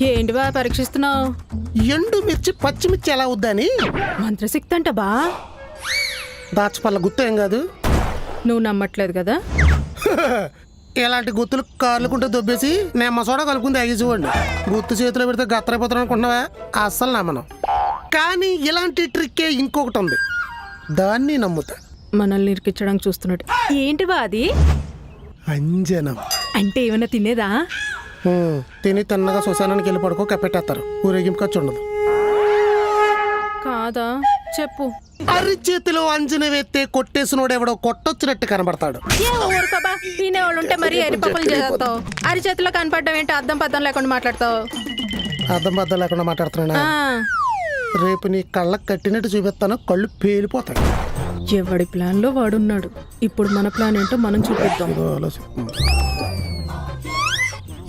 ఏంటి బా పరీక్షిస్తున్నావు? ఎండు మిర్చి పచ్చిమిర్చి ఎలా వద్దని. మంత్రశక్తి అంట బా. దాచపల్ల గుర్తు ఏం కాదు. నువ్వు నమ్మట్లేదు కదా? ఇలాంటి గుర్తులు కార్లుకుంటే దొబ్బేసి నిమ్మ సోడా కలుపుకుని తాగేసేవాడిని. గుర్తు చేతిలో పెడితే గత్తరైపోతాను అనుకుంటున్నావా? అస్సలు నమ్మను. కానీ ఇలాంటి ట్రిక్కే ఇంకొకటి ఉంది, దాన్ని నమ్ముతా. మనల్ని ఇరికించడానికి చూస్తున్నట్టు. ఏంటి బా అది? అంజనం. అంటే ఏమైనా తినేదా? తిని తిన్నగా శ్మశానానికి వెళ్ళి పడుకో, కప్పెట్టేస్తారు. ఊరేగింపు ఖర్చు ఉండదు. కాదా? చెప్పు. అరిచేతిలో అంజనం ఎత్తే కొట్టేసినోడు ఎవడో కొట్టొచ్చినట్టు కనబడతాడు. ఊరుకోబా, తినేవాళ్ళు ఉంటే మరి అరిపప్పులు చేస్తావు. అరిచేతిలో కనపడడం ఏంటి? అద్దం పద్దం లేకుండా మాట్లాడతావు. అర్థం బద్దం లేకుండా మాట్లాడుతున్నా. రేపు నీ కళ్ళకు కట్టినట్టు చూపిస్తాను, కళ్ళు పేలిపోతాయి. ఎవడి ప్లాన్ లో వాడున్నాడు. ఇప్పుడు మన ప్లాన్ ఏంటో మనం చూపిద్దాం.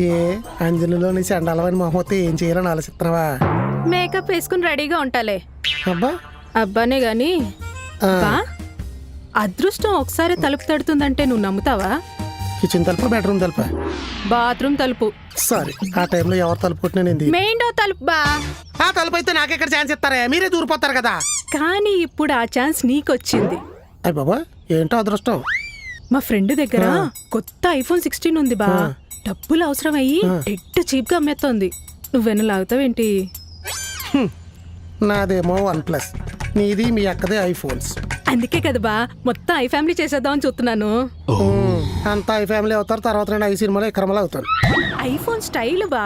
ఏ అంజలిలో నీ చండాలమైన మొహతే ఏం చేయాలని ఆలోచిస్తున్నావా? మేకప్ వేసుకుని రెడీగా ఉంటాలే. అబ్బా అబ్బానే గాని బా, అదృష్టం ఒకసారి తలుపు తడుతుందంటే నువ్వు నమ్ముతావా? కిచెన్ తలుపు, బెడ్రూమ్ తలుపు? బాత్రూమ్ తలుపు. సారీ, ఆ టైంలో ఎవరు తలుపు కొట్టినండి? మెయిన్ డోర్ తలుపు బా. ఆ తలుపు అయితే నాకెక్కడ ఛాన్స్ ఇస్తారా? మీరే దూరిపోతారు కదా. కానీ ఇప్పుడు ఆ ఛాన్స్ నీకొచ్చింది. అయ్య బాబా, ఏంటో అదృష్టం. మా ఫ్రెండ్ దగ్గర కొత్త ఐఫోన్ 16 ఉంది బా. డబ్బులు అవసరం అయ్యి డెడ్ చీప్ గా అమ్మేస్తోంది. నువ్వెన్న లాగుతావేంటి? నాదేమో OnePlus, నీది మీ అక్కదే ఐఫోన్స్. అందుకే కదా బా మొత్తం ఐ ఫ్యామిలీ చేసేద్దామని చూస్తున్నాను. అంతా ఐ ఫ్యామిలీ అవుతారు, తర్వాత నేను ఐ సినిమాలో ఎక్రమలు అవుతాను. ఐఫోన్ స్టైల్ బా.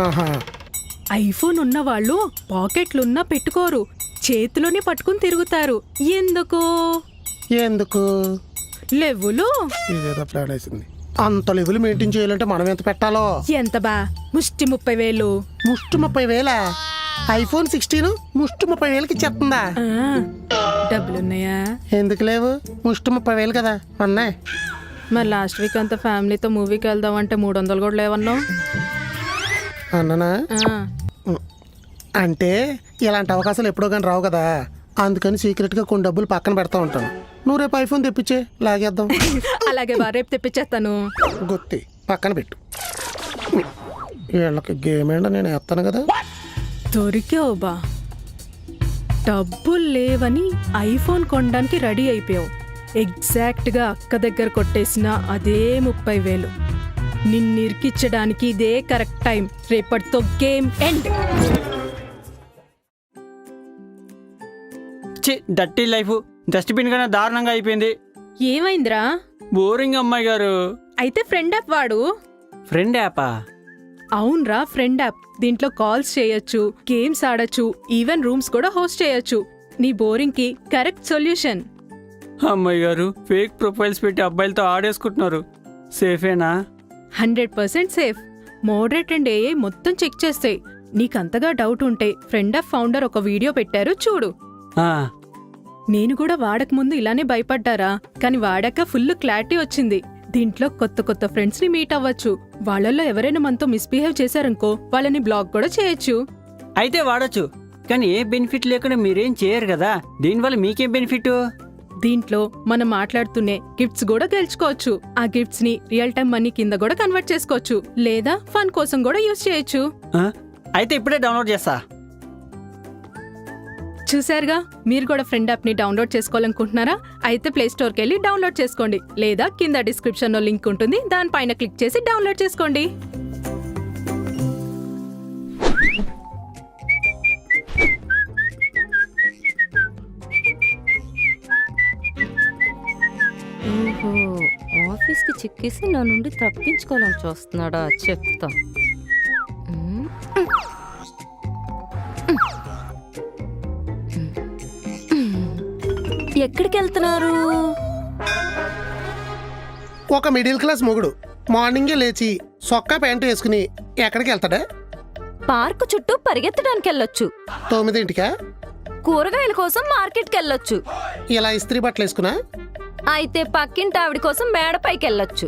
ఆహా. ఐఫోన్ ఉన్న వాళ్ళు పాకెట్లున్నా పెట్టుకోరు, చేతిలోనే పట్టుకుని తిరుగుతారు. ఎందుకు? ఎందుకు? లెవ్వులు. ఇదేదో ప్లాన్ వేసింది. అంత లెవెల్ మెయింటైన్ చేయాలంటే మనం ఎంత పెట్టాలో? ఎంత బా? ముష్టి 30,000. ముష్టి 30,000? ఐఫోన్ 16 ముష్టి 30,000కి ఇచ్చేస్తుందా? డబ్బులున్నాయా? ఎందుకు లేవు? ముష్టి 30,000 కదా ఉన్నాయి. మరి లాస్ట్ వీక్ అంతా ఫ్యామిలీతో మూవీకి వెళ్దాం అంటే 300 కూడా లేవన్నావు. అన్ననా? అంటే ఇలాంటి అవకాశాలు ఎప్పుడో కానీ రావు కదా, అందుకని సీక్రెట్గా కొన్ని డబ్బులు పక్కన పెడతా ఉంటాను. నువ్వు రేపు ఐఫోన్ తెప్పించే, లాగేద్దాం. అలాగే బా, రేపు తెప్పించేస్తాను. గుత్తి పక్కన పెట్టు. వీళ్ళకి గేమ్ ఏంటో నేను వేస్తాను కదా. దొరికావు బా. డబ్బులు లేవని ఐఫోన్ కొనడానికి రెడీ అయిపోయావు. ఎగ్జాక్ట్గా అక్క దగ్గర కొట్టేసిన అదే 30,000. నిన్నిరికిచ్చడానికి ఇదే కరెక్ట్ టైం. రేపటితో game end. Dirty life dustbin కన్నా దారుణంగా అయిపోయింది. ఏమైందిరా? బోరింగ్ అమ్మాయి గారు. అయితే ఫ్రెండ్ యాప్ వాడు. ఫ్రెండ్ యాపా? అవునరా, ఫ్రెండ్ యాప్. దీంట్లో కాల్స్ చేయొచ్చు, గేమ్స్ ఆడొచ్చు, ఈవెన్ రూమ్స్ కూడా హోస్ట్ చేయొచ్చు. నీ బోరింగ్ కి కరెక్ట్ సొల్యూషన్. అమ్మాయి గారు ఫేక్ ప్రొఫైల్స్ పెట్టి అబ్బాయిలతో ఆడేసుకుంటున్నారు. సేఫేనా? 100% సేఫ్. మోడరేట్ అండ్ ఏఐ మొత్తం చెక్ చేస్తాయి. నీకంతగా డౌట్ ఉంటే ఫ్రెండ్ యాప్ ఫౌండర్ ఒక వీడియో పెట్టారు, చూడు. నేను కూడా వాడక ముందు ఇలానే భయపడ్డారా, కానీ వాడాక ఫుల్ క్లారిటీ వచ్చింది. దీంట్లో కొత్త కొత్త ఫ్రెండ్స్ ని మీట్ అవ్వచ్చు. వాళ్ళల్లో ఎవరైనా మనతో మిస్బిహేవ్ చేశారనుకో, వాళ్ళని బ్లాక్ కూడా చేయొచ్చు. అయితే వాడచ్చు, కానీ ఏ బెనిఫిట్ లేకుండా మీరేం చేయరు కదా. దీనివల్ల మీకేం బెనిఫిట్? దీంట్లో మనం మాట్లాడుతూనే గిఫ్ట్స్ కూడా గెలుచుకోవచ్చు. ఆ గిఫ్ట్స్ ని రియల్ టైం మనీ కింద కూడా కన్వర్ట్ చేసుకోవచ్చు, లేదా ఫన్ కోసం కూడా యూజ్ చేయొచ్చు. అయితే ఇప్పుడే డౌన్లోడ్ చేస్తా. చూసారుగా, మీరు కూడా ఫ్రెండ్ యాప్ ని డౌన్లోడ్ చేసుకోవాలనుకుంటున్నారా? అయితే ప్లే స్టోర్కి వెళ్ళి డౌన్లోడ్ చేసుకోండి, లేదా కింద డిస్క్రిప్షన్ లో లింక్ ఉంటుంది, దానిపైన క్లిక్ చేసి డౌన్లోడ్ చేసుకోండి. ఆఫీస్కి చిక్కేసి నా నుండి తప్పించుకోవాలని చూస్తున్నాడా? చెప్తా. ఎక్కడికి వెళ్తున్నారు? ఒక మిడిల్ క్లాస్ మొగుడు మార్నింగే లేచి సొక్కా ప్యాంటు వేసుకుని ఎక్కడికి వెళ్తాడా? పార్కు చుట్టూ పరిగెత్తడానికి వెళ్ళొచ్చు. 9ంటికా? కూరగాయల కోసం మార్కెట్కి వెళ్ళొచ్చు. ఇలా ఇస్త్రీ బట్టలు వేసుకున్నా? అయితే పక్కింటి ఆవిడ కోసం మేడపైకి వెళ్ళొచ్చు.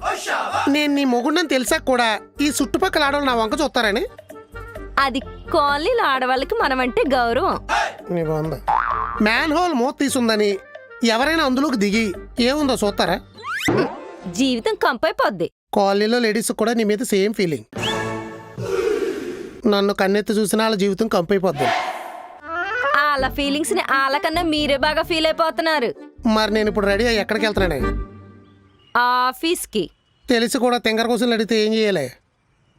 నేను నీ మొగుడిని తెలిసాక కూడా ఈ చుట్టుపక్కల ఆడవాళ్ళు నా వంక చూస్తారని. అది కాలనీలో ఆడవాళ్ళకి మనమంటే గౌరవం. మ్యాన్ హోల్ మూత తీసుందని ఎవరైనా అందులోకి దిగి ఏముందో చూస్తారా? జీవితం కంపైపోద్ది. కాలనీలో లేడీస్ కూడా నీ మీద సేమ్ ఫీలింగ్. నన్ను కన్నెత్తి చూసిన వాళ్ళ జీవితం కంపైపోద్ది. వాళ్ళ ఫీలింగ్స్ ని వాళ్ళకన్నా మీరే బాగా ఫీల్ అయిపోతున్నారు. మరి నేను ఇప్పుడు రెడీ అయ్యి ఎక్కడికి వెళ్తున్నానే? ఆఫీస్ కి తెలిసి కూడా తింగర కోసం అడిగితే ఏం చేయాలి?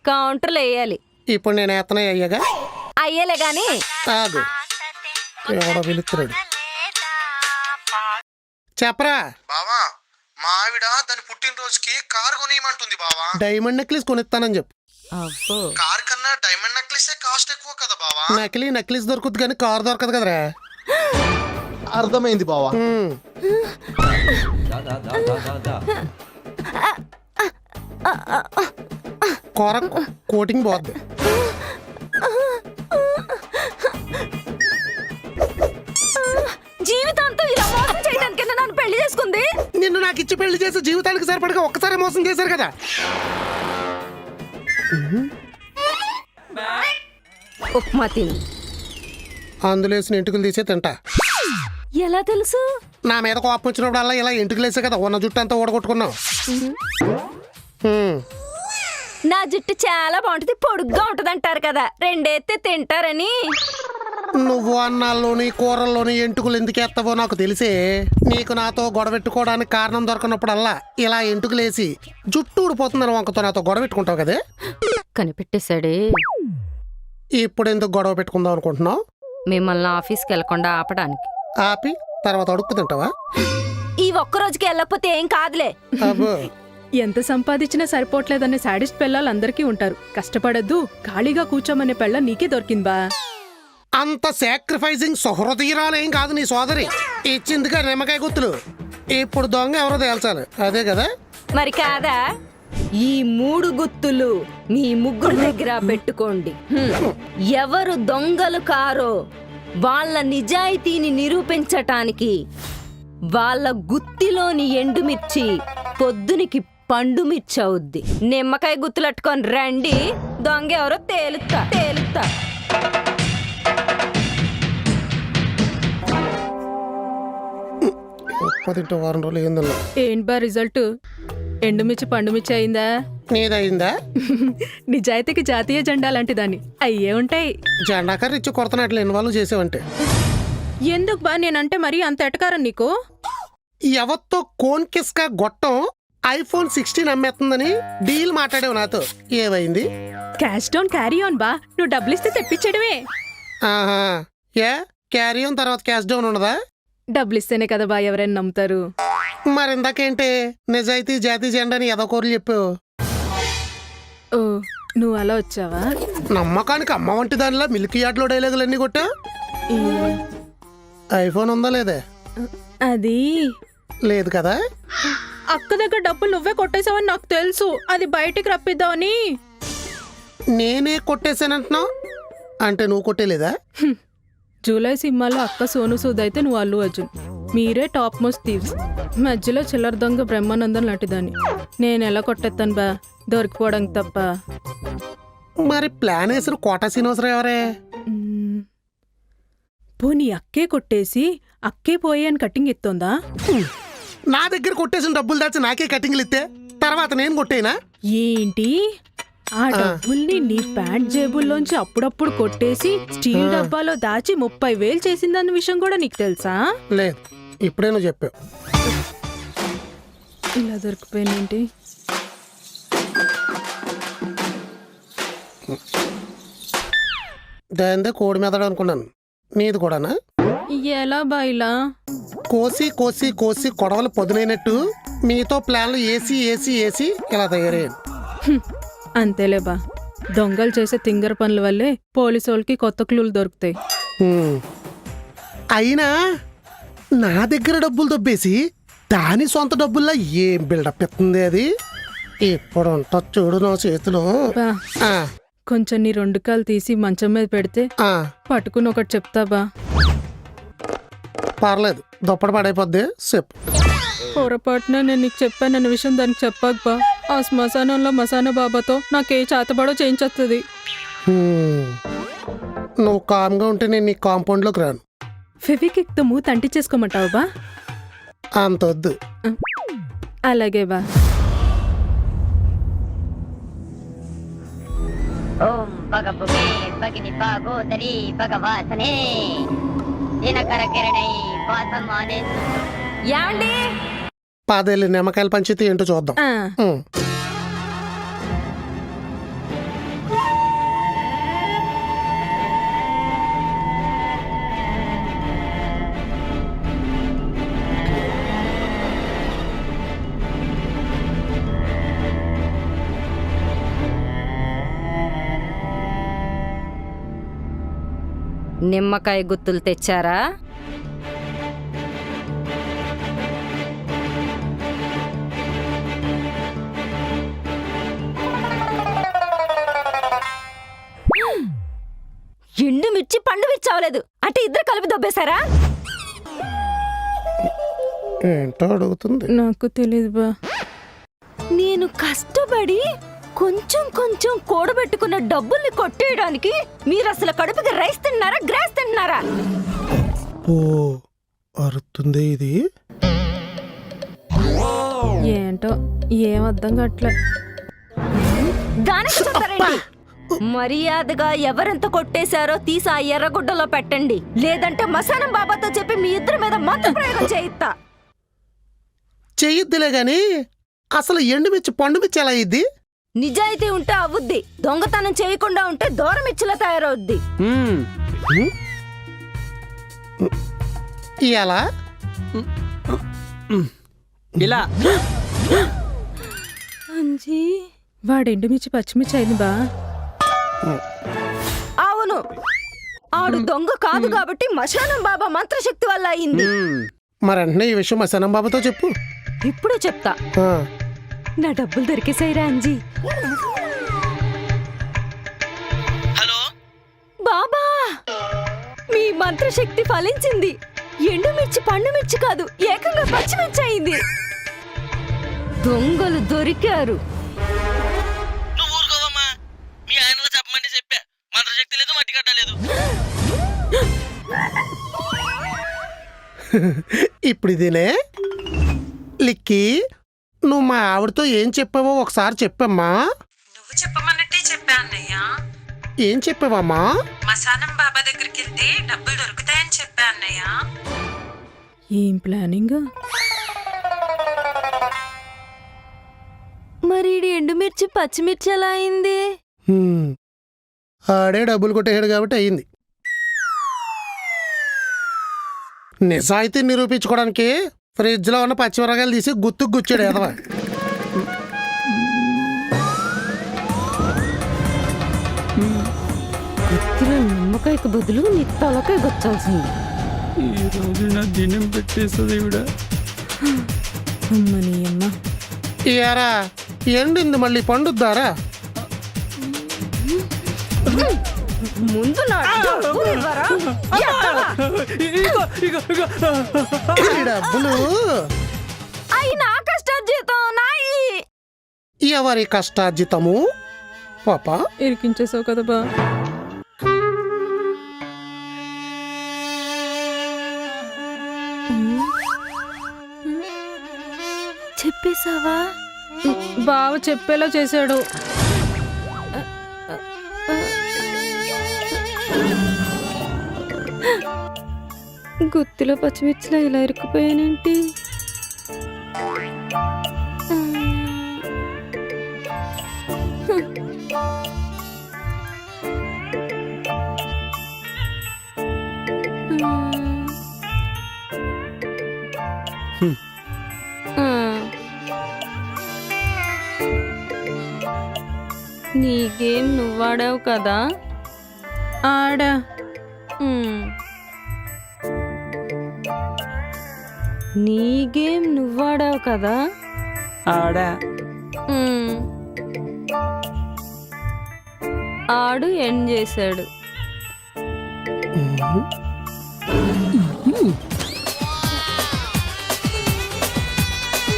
కౌంటర్లు వేయాలి. ఇప్పుడు నేను ఎత్తనే అయ్యాగా. అయ్యేలే గాని ఆగు, ఎవడో పిలుస్తున్నాడు. చెప్పరా బావా, మా ఆవిడ దాని పుట్టినరోజుకి కారు కొనియమంటుంది బావా. డైమండ్ నెక్లెస్ కొనిస్తానని చెప్పు. అబ్బో కార్ కన్నా డైమండ్ నెక్లెస్ కాస్ట్ ఎక్కువ కదా బావా. నెక్లెస్ దొరుకుతుంది కానీ కారు దొరకదు కదరా. అర్థమైంది బావా. కూర కోటింగ్ పోద్ది. జీవితాంతం ఇలా మోసం చేయడానికి నన్ను పెళ్లి చేసుకుంది. నిన్ను నాకు ఇచ్చి పెళ్లి చేసి జీవితానికి సరిపడగా ఒక్కసారి మోసం చేశారు కదా. ఉప్మా తిని అందులో వేసిన ఎంటుకలు తీసే తింటా. ఎలా తెలుసు? నా మీద కోపం వచ్చినప్పుడు అలా ఇలా ఎంటుకలు వేసే కదా ఉన్న జుట్టు అంతా ఓడగొట్టుకున్నావు. నా జుట్టు చాలా బాగుంటుంది, పొడుగ్గా ఉంటది అంటారు కదా, రెండేస్తే తింటారని. నువ్వు అన్నాల్లోని కూరల్లోని ఎంటుకలు ఎందుకు ఎత్తావో నాకు తెలిసే. నీకు నాతో గొడవెట్టుకోవడానికి కారణం దొరకనప్పుడల్లా ఇలా ఎంటుకలేసి జుట్టు ఊడిపోతుందని వంకతో నాతో గొడవెట్టుకుంటావు కదే. కనిపెట్టేశాడే. ఇప్పుడు ఎందుకు గొడవ పెట్టుకుందాం అనుకుంటున్నావు? మిమ్మల్ని ఆఫీస్కి వెళ్లకుండా ఆపడానికి. ఆపి తర్వాత అడుక్కు తింటావా? ఈ ఒక్క రోజుకి వెళ్ళకపోతే ఏం కాదులే. అబ్బో, ఎంత సంపాదించినా సరిపోవట్లేదనే సాడిస్ట్ పిల్లలు అందరికీ ఉంటారు. కష్టపడద్దు, ఖాళీగా కూర్చోమనే పెళ్ళ నీకే దొరికిందా? అంత సాక్రిఫైసింగ్ సహృదయురాలేం కాదు నీ సోదరి. ఇచ్చిందిగా నిమ్మకాయ గుత్తులు. ఇప్పుడు దొంగ ఎవరో తేల్చాలి, అదే కదా. మరి కాదా? ఈ 3 గుత్తులు మీ ముగ్గురు దగ్గర పెట్టుకోండి. ఎవరు దొంగలు కారో వాళ్ళ నిజాయితీని నిరూపించటానికి వాళ్ళ గుత్తిలోని ఎండుమిర్చి పొద్దునికి పండుమిర్చి అవుద్ది. నిమ్మకాయ గుత్తులట్టుకొని రండి, దొంగ ఎవరో తేలుతా. తింటే వారం రోజులు ఏందన్నా. ఏంటి బా రిజల్ట్? ఎండుమిర్చి పండుమిర్చి అయిందా? నీదయిందా? నిజాయితీకి జాతీయ జెండా లాంటి దాన్ని అయ్యే ఉంటాయి. జెండా కర్రీ ఇచ్చి కొడుతున్నట్లు ఇన్వాల్వ్ చేసావంటే. ఎందుకు బా నేనంటే మరీ అంత ఎటకారం నీకు? ఎవరితో కోన్ కిస్కా గొట్టం iPhone 16 అమ్మేస్తుందని డీల్ మాట్లాడావు నాతో. ఏమైంది? క్యాష్ డౌన్ క్యారీ ఆన్ బా, నువ్వు డబ్బులు ఇస్తే తెప్పించడమే. ఆహా, ఏ క్యారీ ఆన్ తర్వాత క్యాష్ డౌన్ ఉండదా? డబ్బులు ఇస్తేనే కదా బా ఎవరైనా నమ్ముతారు. మరి ఇందాకేంటి నిజాయితీ జాతీయ జెండాని ఎదకోరు చెప్పావు? ఓ, నువ్వు అలా వచ్చావా? నమ్మకానికి అమ్మ వంటి దానిలా మిల్కీ యార్డ్లో డైలాగులన్నీ కొట్టా. ఐఫోన్ ఉందా లేదే? అది లేదు కదా. అక్క దగ్గర డబ్బులు నువ్వే కొట్టేసావని నాకు తెలుసు. అది బయటికి రప్పిద్దామని. నేనే కొట్టేశానంటున్నావు అంటే నువ్వు కొట్టేలేదా? జూలై సినిమాలో అక్క సోను సూద్ అయితే నువ్వు అల్లు అర్జున్. మీరే టాప్ మోస్ట్ థీవ్స్. మధ్యలో చిల్లర దొంగ బ్రహ్మానందం లాంటిదాన్ని. నేను ఎలా కొట్టేస్తాను బా, దొరికిపోవడానికి తప్ప. మరి ప్లాన్ వేసిన కోటా శ్రీనివాసరావు ఎవరే? పోనీ అక్కే కొట్టేసి అక్కే పోయి అని కట్టింగ్ ఎత్తోందా? నా దగ్గర కొట్టేసిన డబ్బులు దాచి నాకే కటింగ్లు ఇస్తే తర్వాత నేను కొట్టేనా ఏంటి? ఆ డబ్బుల్ని నీ ప్యాంట్ జేబుల్లోంచి అప్పుడప్పుడు కొట్టేసి స్టీల్ డబ్బాలో దాచి 30,000 చేసిందన్న విషయం కూడా నీకు తెలుసా? లేదు, ఇప్పుడే నువ్వు చెప్పావు. ఇలా దొరికిపోయినేంటి? దాందే కోడి మెదడు అనుకున్నాను. నీది కూడానా? ఎలా బాయిలా? కోసి కోసి కోసి కొడవలు పొదునైనట్టు మీతో ప్లాన్లు ఏసీ ఏసీ ఏసీ ఇలా తయారయ్యాను. అంతేలే బా, దొంగలు చేసే తింగర పనుల వల్లే పోలీసు వాళ్ళకి కొత్త క్లూలు దొరుకుతాయి. అయినా నా దగ్గర డబ్బులు దొబ్బేసి దాని సొంత డబ్బుల్లా ఏం బిల్డప్ ఇస్తుంది అది. ఇప్పుడు ఉంటా చూడు నా చేతిలో. బా, ఆ, కొంచెం నీ 2 కాలు తీసి మంచం మీద పెడితే ఆ, పట్టుకుని ఒకటి చెప్తా బా. పర్లేదు, దుప్పటి పడైపోద్ది చెప్పు. పొరపాటున నేను నీకు చెప్పానన్న విషయం దానికి చెప్పాక బా, ఆ శ్మశానంలో మసానా బాబాతో నాకే చేతబడో చేయించేస్తుంది. నువ్వు కామ్గా ఉంటే నేను నీ కాంపౌండ్లోకి రాను. ఫెవికిక్తో మూత అంటించేసుకోమంటావు బా? అంతొద్దు. అలాగే బా. ఓం ಬಗಬುಗೆ ಬಗಿನಿ ಬಾಗೋದರಿ ಭಗವಾಸನೆ ದಿನಕರ ಕಿರಣೈ ವಾಸಮಾನೆ. ఏమండి పాదేళ్ళు నిమ్మకాయల పంచితే ఏంటో చూద్దాం. ఆ, ఉమ్. నిమ్మకాయ గుత్తులు తెచ్చారా? ఎండు మిర్చి పండు మిర్చి అవ్వలేదు అంటే ఇద్దరు కలిపి దొబ్బేశారా? ఏంటో అడుగుతుంది. నాకు తెలీదు బా. నేను కష్టపడి కొంచెం కొంచెం కూడబెట్టుకున్న డబ్బుల్ని కొట్టేయడానికి మీరు అసలు కడుపుకి రైస్ తింటున్నారా గ్రాస్ తింటున్నారా? ఓ అరుతుంది ఇది. ఏంటో ఏం అర్థం కావట్లే. దానికి చెప్తారండి. మర్యాదగా ఎవరెంత కొట్టేశారో తీసి ఆ ఎర్రగుడ్డలో పెట్టండి, లేదంటే మసానం బాబాతో చెప్పి మీ ఇద్దరి మీద మంత్ర ప్రయోగం చేయిస్తా. చెయ్యొద్దులే గాని అసలు ఎండుమిర్చి పండుమిర్చి ఎలా అయ్యిద్ది? నిజాయితీ ఉంటే అవుద్ది, దొంగతనం చేయకుండా ఉంటే దూరం ఇచ్చిలా తయారవుద్ది. ఎలా? ఇలా అంజీ వాడు ఎండుమిర్చి పచ్చిమిర్చి అయింది బా. అవును, ఆడు దొంగ కాదు కాబట్టి మశానం బాబా మంత్రశక్తి వల్ల అయింది. మరి వెంటనే ఈ విషయం మా సనం బాబాతో చెప్పు. ఇప్పుడు చెప్తా. ఆ, నా డబ్బులు దొరికేసాయిరా అంజీ. హలో బాబా, మీ మంత్రశక్తి ఫలించింది. ఎండుమిర్చి పండుమిర్చి కాదు, ఏకంగా పచ్చిమిర్చి అయింది. దొంగలు దొరికారు. నువ్వు ఊరుకోవమ్మా, మీ ఆయనలో చెప్పమంటే చెప్పా, మంత్రశక్తి లేదు మట్టి కట్టలేదు. ఇప్పుడు ఇదేనే లిక్కి, నువ్వు మా ఆవిడతో ఏం చెప్పావో ఒకసారి చెప్పమ్మా. నువ్వు చెప్పమన్నట్టే చెప్పా అన్నయ్య. ఏం చెప్పావమ్మా? మసానం బాబా దగ్గరికి వెళ్తే డబ్బులు దొరుకుతాయని చెప్పా అన్నయ్య. ఏం ప్లానింగ్? మరి ఈడి ఎండుమిర్చి పచ్చిమిర్చి ఎలా అయింది? హ్మ్. ఆడే డబ్బులు కొట్టేశాడు కాబట్టి అయ్యింది. నిజాయితీ నిరూపించుకోవడానికి ఫ్రిడ్జ్లో ఉన్న పచ్చిమిరకాయలు తీసి గుత్తుకు గుచ్చాడు ఎదవా. గుత్తిలో నిమ్మకాయకు బదులు నీ తలకాయ గుచ్చాల్సింది. ఈ రోజు నా దినం పెట్టేస్తుంది ఇవిడ. అమ్మని అమ్మ. ఇయారా ఎండింది మళ్ళీ పండుద్దారా? ముందు నా డబ్బులు ఇవ్వరా? ఎత్తవా? ఈ డబ్బులు అయి నా కష్టార్జితం నాయి. ఎవరి కష్టార్జితము పాప? ఇరికించేసావు కదా బా. చెప్పేశావా? బావ చెప్పేలా చేశాడు. గుత్తిలో పచ్చిమిర్చిలో ఇలా ఇరుక్కుపోయానేంటి? నీ గేమ్ నువ్వాడావు కదా? ఆడా నీ గేమ్ నువ్వాడావు కదా? ఆడా ఆడు ఎండ్ చేశాడు.